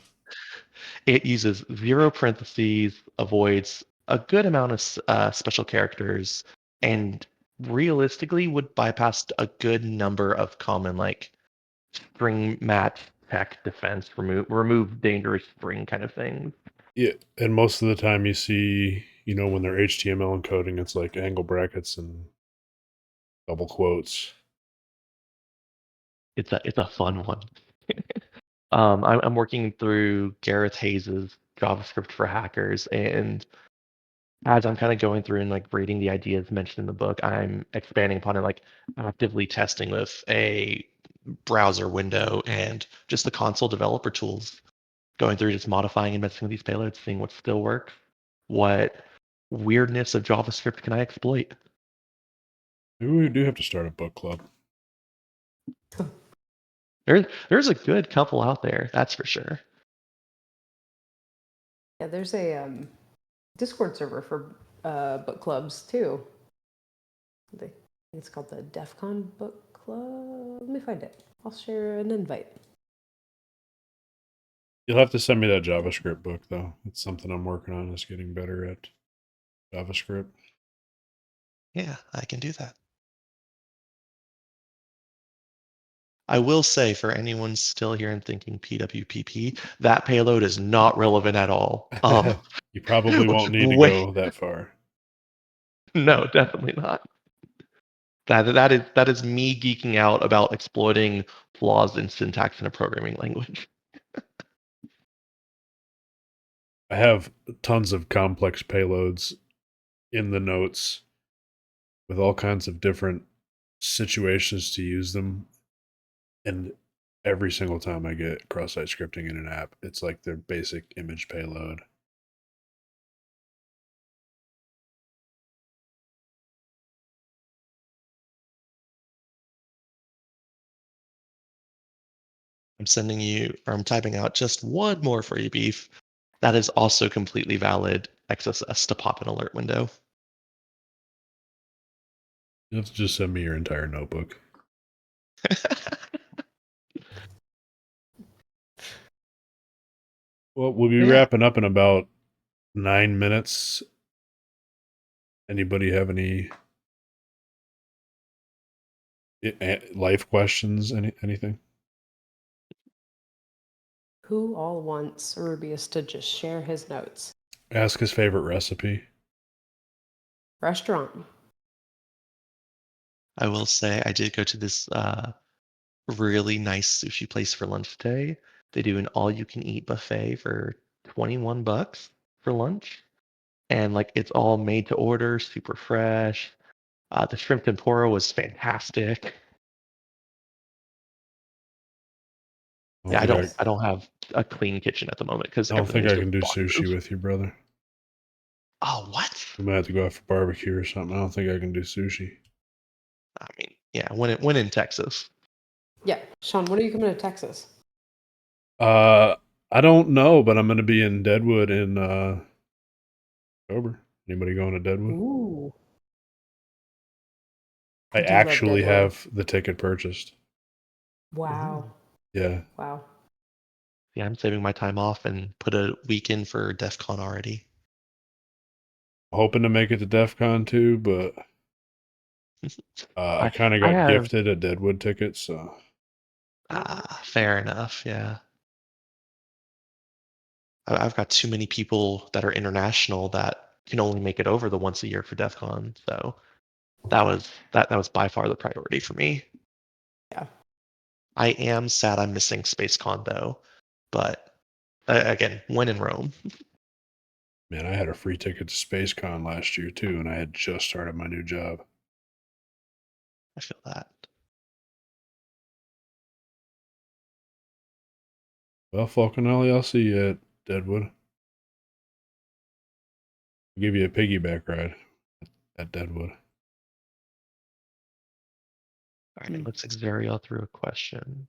it uses 0 parentheses, avoids a good amount of special characters, and realistically would bypass a good number of common like string match tech defense, remove dangerous string kind of things. Yeah, and most of the time you see, when they're HTML encoding, it's like angle brackets and double quotes. It's a fun one. I'm working through Gareth Hayes's JavaScript for Hackers, and as I'm kind of going through and like reading the ideas mentioned in the book, I'm expanding upon it, like actively testing with a browser window and just the console developer tools, going through just modifying and messing with these payloads, seeing what still works, what weirdness of JavaScript can I exploit. Maybe we do have to start a book club. There's a good couple out there, that's for sure. Yeah, there's a Discord server for book clubs too. It's called the DEF CON Book Club. Let me find it. I'll share an invite. You'll have to send me that JavaScript book, though. It's something I'm working on, is getting better at JavaScript. Yeah, I can do that. I will say for anyone still here and thinking PWPP, that payload is not relevant at all. You probably won't need to Wait, go that far. no, definitely not. That is me geeking out about exploiting flaws in syntax in a programming language. I have tons of complex payloads in the notes with all kinds of different situations to use them. And every single time I get cross-site scripting in an app, it's like their basic image payload. I'm typing out just one more for you, Beef. That is also completely valid XSS to pop an alert window. You have to just send me your entire notebook. Well, we'll be Yeah. wrapping up in about 9 minutes. Anybody have any life questions? Anything? Who all wants Erubius to just share his notes? Ask his favorite recipe. Restaurant. I will say I did go to this really nice sushi place for lunch today. They do an all-you-can-eat buffet for $21 for lunch, and like it's all made to order, super fresh. The shrimp tempura was fantastic. Yeah, I don't have a clean kitchen at the moment because I don't think everything's I just can do sushi bonkers. with you, brother. Oh, what? We might have to go out for barbecue or something. I don't think I can do sushi. I mean, yeah, when in Texas. Yeah, Sean, when are you coming to Texas? I don't know, but I'm going to be in Deadwood in October. Anybody going to Deadwood? Ooh, I I do love actually Deadwood. have the ticket purchased. Wow, Yeah. wow. Yeah, I'm saving my time off and put a week in for DEF CON already. Hoping to make it to DEF CON too, but I I kind of I got have gifted a Deadwood ticket, so fair enough. Yeah, I've got too many people that are international that can only make it over the once a year for DEF CON. So that was by far the priority for me. Yeah. I am sad I'm missing SpaceCon though, but again, when in Rome. man, I had a free ticket to SpaceCon last year too, and I had just started my new job. I feel that. Well, Falconelli, I'll see you at Deadwood. I'll give you a piggyback ride at Deadwood. All right, let's Xerial through a question.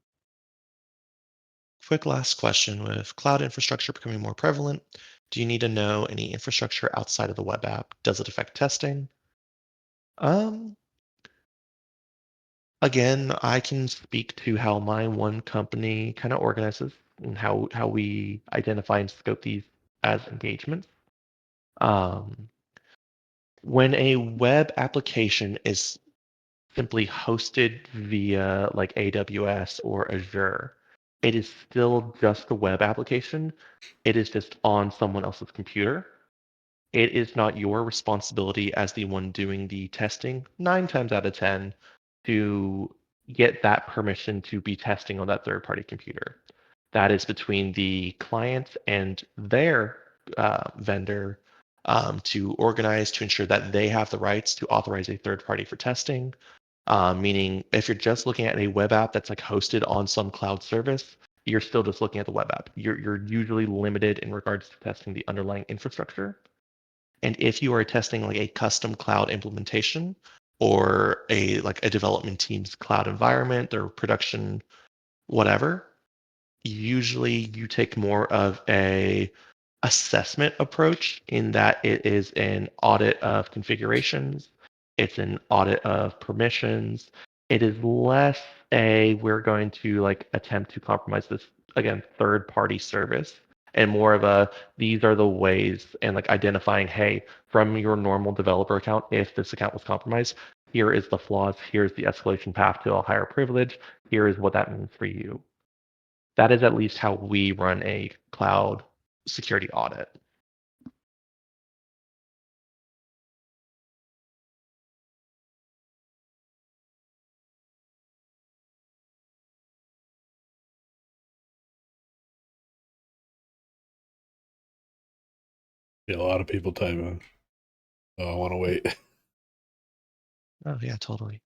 Quick last question. With cloud infrastructure becoming more prevalent, do you need to know any infrastructure outside of the web app? Does it affect testing? Um, Again, I can speak to how my one company kind of organizes and how we identify and scope these as engagements. Um, when a web application is simply hosted via like AWS or Azure. It is still just a web application. It is just on someone else's computer. It is not your responsibility as the one doing the testing, 9 times out of 10, to get that permission to be testing on that third party computer. That is between the client and their vendor to organize to ensure that they have the rights to authorize a third party for testing. Meaning, if you're just looking at a web app that's like hosted on some cloud service, you're still just looking at the web app. You're usually limited in regards to testing the underlying infrastructure. And if you are testing like a custom cloud implementation or a development team's cloud environment or production whatever, usually you take more of a assessment approach in that it is an audit of configurations, it's an audit of permissions. It is less a we're going to like attempt to compromise this again third party service and more of a these are the ways and like identifying hey from your normal developer account if this account was compromised here is the flaws here's the escalation path to a higher privilege here is what that means for you. That is at least how we run a cloud security audit. Yeah, a lot of people type in, oh, I want to wait. Oh yeah, totally.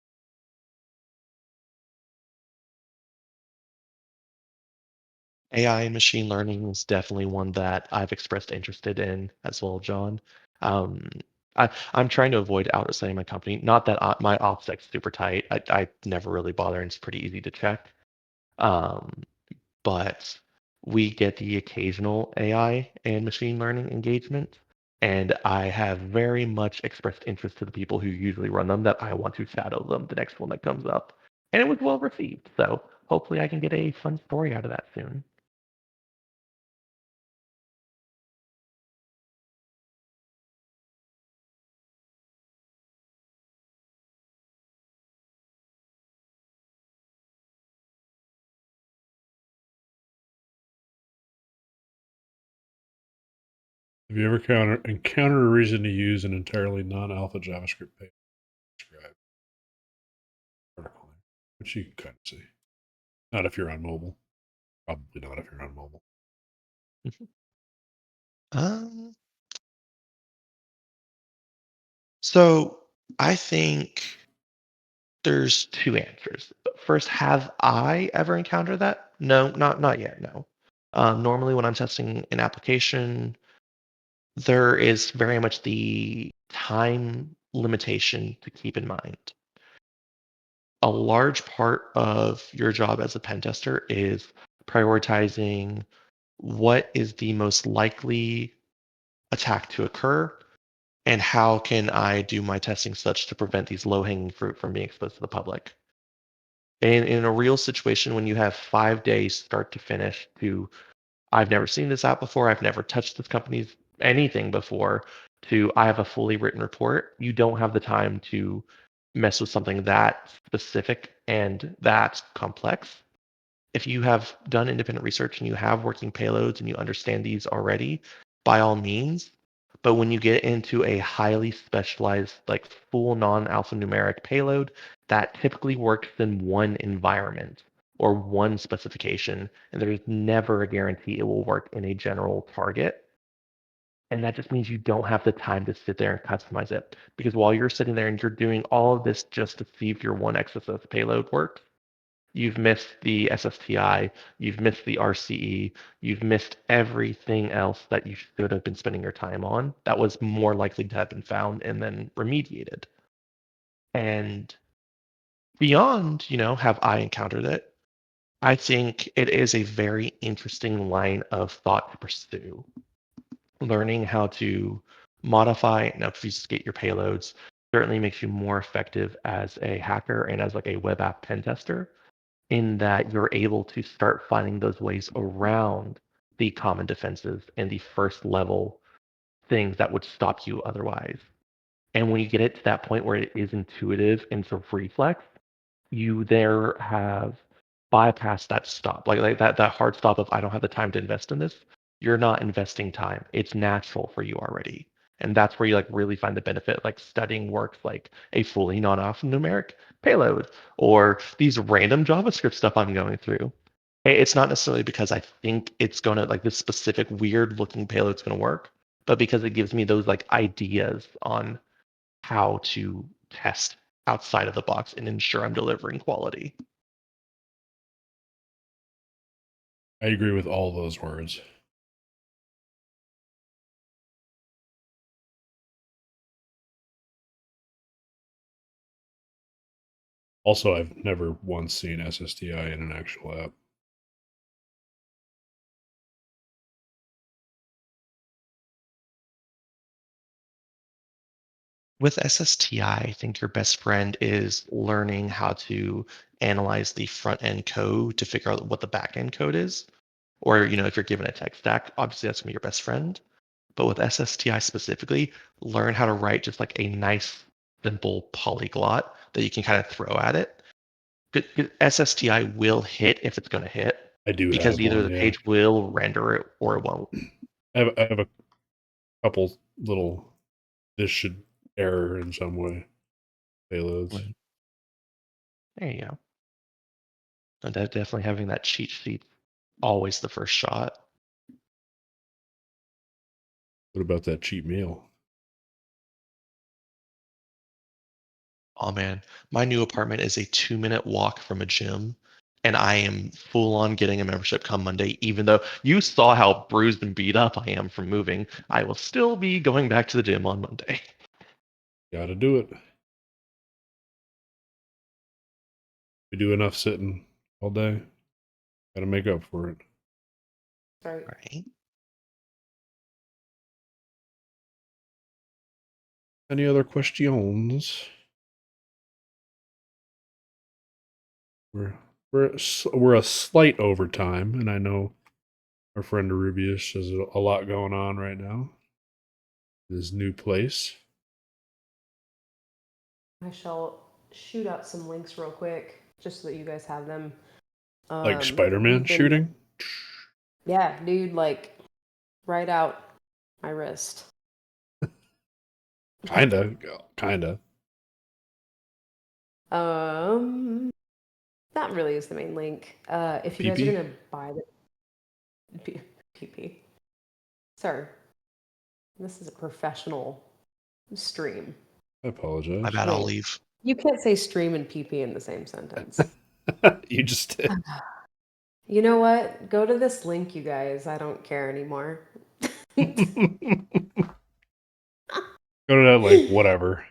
AI and machine learning is definitely one that I've expressed interested in as well, John. Um, I'm trying to avoid outselling my company. Not that my OPSEC's super tight. I never really bother, and it's pretty easy to check. Um, but we get the occasional AI and machine learning engagement, and I have very much expressed interest to the people who usually run them that I want to shadow them the next one that comes up. And it was well received, so hopefully I can get a fun story out of that soon. Have you ever encountered a reason to use an entirely non-alpha JavaScript page? Describe article, which you can kind of see. Not if you're on mobile. Probably not if you're on mobile. Um, so I think there's two answers. First, have I ever encountered that? No, not yet. No. Normally, when I'm testing an application, there is very much the time limitation to keep in mind. A large part of your job as a pen tester is prioritizing what is the most likely attack to occur and how can I do my testing such to prevent these low-hanging fruit from being exposed to the public. And in a real situation, when you have 5 days start to finish to, I've never seen this app before, I've never touched this company's anything before, to I have a fully written report, you don't have the time to mess with something that specific and that complex. If you have done independent research and you have working payloads and you understand these already, by all means. But when you get into a highly specialized, like full non-alphanumeric payload, that typically works in one environment or one specification, and there's never a guarantee it will work in a general target. And that just means you don't have the time to sit there and customize it. Because while you're sitting there and you're doing all of this just to see if your one XSS payload works, you've missed the SSTI, you've missed the RCE, you've missed everything else that you should have been spending your time on that was more likely to have been found and then remediated. And beyond, have I encountered it? I think it is a very interesting line of thought to pursue. Learning how to modify and obfuscate your payloads certainly makes you more effective as a hacker and as like a web app pen tester in that you're able to start finding those ways around the common defenses and the first level things that would stop you otherwise. And when you get it to that point where it is intuitive and sort of reflex, you there have bypassed that stop, like that hard stop of I don't have the time to invest in this. You're not investing time. It's natural for you already. And that's where you like really find the benefit. Like studying works like a fully non-alphanumeric payload or these random JavaScript stuff I'm going through. It's not necessarily because I think it's gonna like this specific weird looking payload's gonna work, but because it gives me those like ideas on how to test outside of the box and ensure I'm delivering quality. I agree with all those words. Also, I've never once seen SSTI in an actual app. With SSTI, I think your best friend is learning how to analyze the front end code to figure out what the back end code is. Or, if you're given a tech stack, obviously that's gonna be your best friend. But with SSTI specifically, learn how to write just like a nice, simple polyglot that you can kind of throw at it. SSTI will hit if it's going to hit I do because have either one, the yeah. page will render it or it won't. I have a couple little this should error in some way payloads. There you go. And definitely having that cheat sheet always the first shot. What about that cheap meal? Oh man, my new apartment is a 2-minute walk from a gym, and I am full on getting a membership come Monday. Even though you saw how bruised and beat up I am from moving, I will still be going back to the gym on Monday. Gotta do it. We do enough sitting all day. Gotta make up for it. Right. Right? Any other questions? We're a slight overtime, and I know our friend Erubius has a lot going on right now. His new place. I shall shoot out some links real quick, just so that you guys have them. Like Spider-Man We've been, shooting? yeah, dude, like right out my wrist. Kinda. That really is the main link. If you guys are PP? gonna buy the PP, sir, this is a professional stream. I My apologize. bad, I'll Wait, leave. you can't say stream and PP in the same sentence. You just did. You know what? Go to this link, you guys. I don't care anymore. Go to that link, whatever.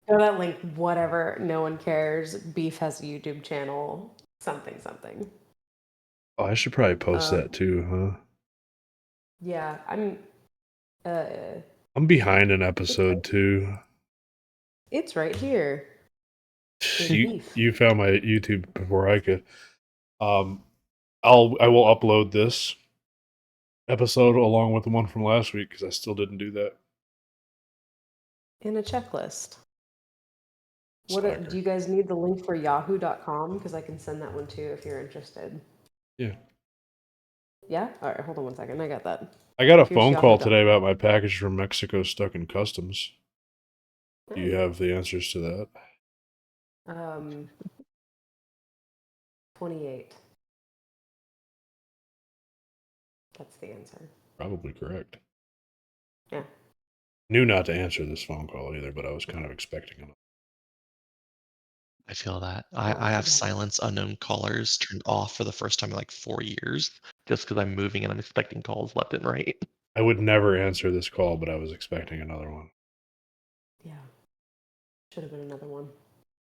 Go to that link, whatever. No one cares. Beef has a YouTube channel. Something, something. Oh, I should probably post that too, huh? Yeah, uh, I'm behind an episode too. it's right here. There's You beef. you found my YouTube before I could. Um, I will upload this episode along with the one from last week because I still didn't do that. In a checklist. Slacker. Do you guys need the link for yahoo.com? Because I can send that one too if you're interested. Yeah. Yeah? All right, hold on one second. I got that. I got a Here's phone call yahoo.com. today about my package from Mexico stuck in customs. Do you Nice. have the answers to that? 28. That's the answer. Probably correct. Yeah. Knew not to answer this phone call either, but I was kind of expecting it. I feel that. I'll I let you have guys. silence unknown callers turned off for the first time in like 4 years, just because I'm moving and I'm expecting calls left and right. I would never answer this call, but I was expecting another one. Yeah. Should have been another one.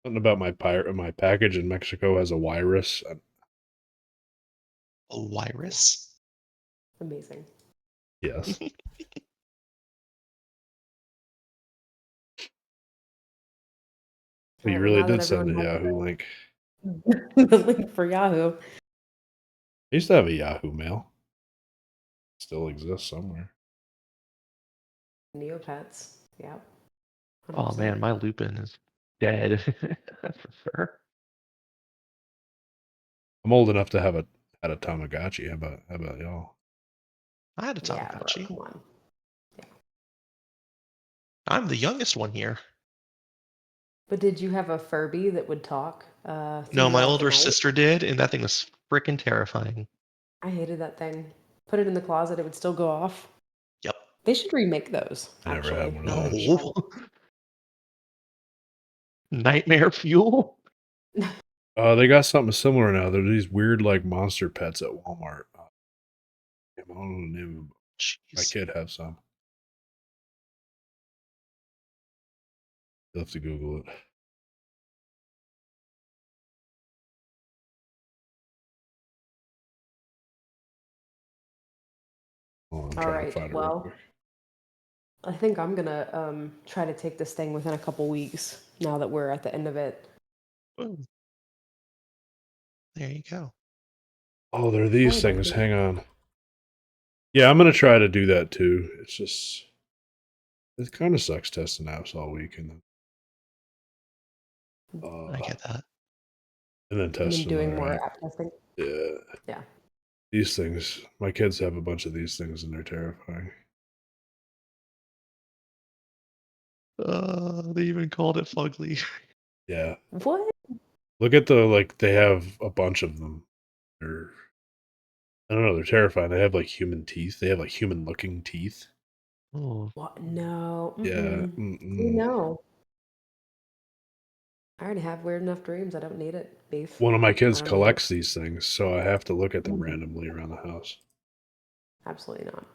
Something about my package in Mexico has a virus. A virus? Amazing. Yes. All You right, well, really now that did send everyone the has Yahoo link. the link for Yahoo. I used to have a Yahoo mail. Still exists somewhere. Neopets. Yep. Oh 100%. man, my Lupin is dead for sure. I'm old enough to have had a Tamagotchi. How about y'all? I had a Yeah, bro, Tamagotchi. come on. I'm the youngest one here. But did you have a Furby that would talk No, my throughout the older night? sister did, and that thing was freaking terrifying. I hated that thing. Put it in the closet, it would still go off. Yep. They should remake those, I never had actually, one of now that I those. think No. about Nightmare fuel? it. They got something similar now. They're these weird like monster pets at Walmart. I don't know the name of them. My Jeez. kid has some. You'll have to Google it. Oh, I'm All trying to right, find it real well, quick. I think I'm gonna try to take this thing within a couple weeks now that we're at the end of it. Boom. There you go. Oh, they're these Alright, things. everybody. Hang on. Yeah, I'm gonna try to do that too. It's just it kind of sucks testing apps all week and I get that. then And then testing doing another more app. app testing. Yeah, Yeah. these things. My kids have a bunch of these things and they're terrifying. They even called it fugly. Yeah, What? look at the like. They have a bunch of them. They're I don't know. They're terrifying. They have like human teeth. They have like human looking teeth. Oh, What? No. Yeah. Mm-mm. Mm-mm. No. I already have weird enough dreams. I don't need it. Beef. One of my I kids don't need it. collects these things, so I have to look at them Mhm. randomly around the house. Absolutely not.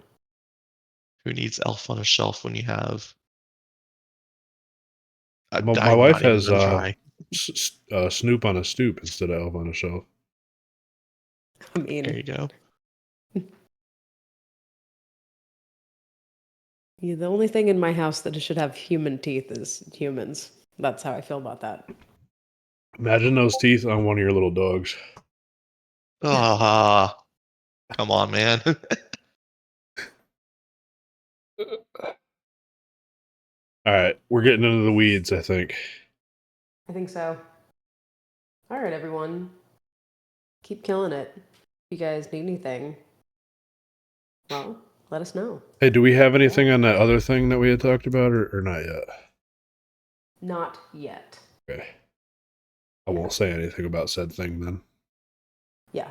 who needs Elf on a Shelf when you have? My I'm wife not even has gonna try. Snoop on a stoop instead of Elf on a shelf. I There mean, you go. yeah, the only thing in my house that should have human teeth is humans. That's how I feel about that. Imagine those teeth on one of your little dogs. Ah, come on, man. All right, we're getting into the weeds, I think. I think so. All right, everyone. Keep killing it. If you guys need anything, well, let us know. Hey, do we have anything on that other thing that we had talked about, or not yet? Not yet. Okay. I Yeah. won't say anything about said thing then. Yeah.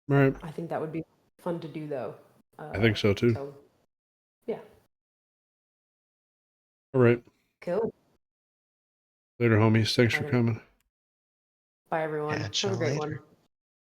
All right. I think that would be fun to do, though. I think so too. So, yeah. All right. Cool. Later, homies. Thanks All for right, everyone. coming. Bye, everyone. Catch Have a y'all great later. one.